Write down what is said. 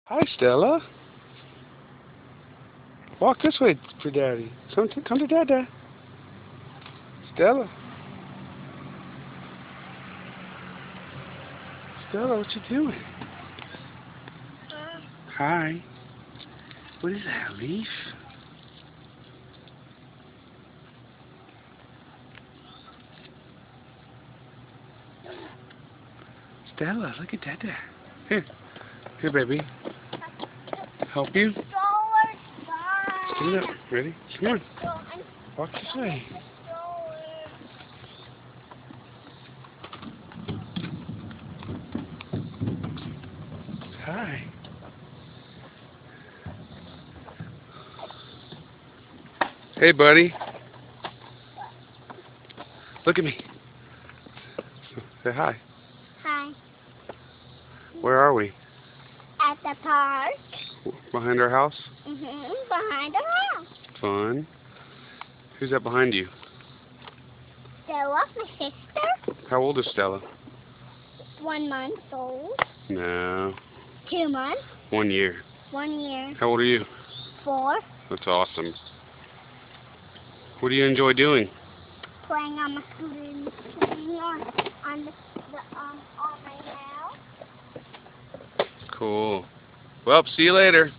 Hi, Stella. Walk this way for Daddy. Come to Dada. Stella. Stella, what you doing? Hi. What is that, a leaf? Stella, look at Dada. Here. Here, baby. Help you? Stand up. Ready? Come on. Walk this way. Hi. Hey, buddy. Look at me. Say hi. Hi. Where are we? At the park. Behind our house? Behind the house. Fun. Who's that behind you? Stella, my sister. How old is Stella? 1 month old. No. 2 months. 1 year. 1 year. How old are you? 4. That's awesome. What do you enjoy doing? Playing on my scooter and playing on my house. Cool. Well, see you later.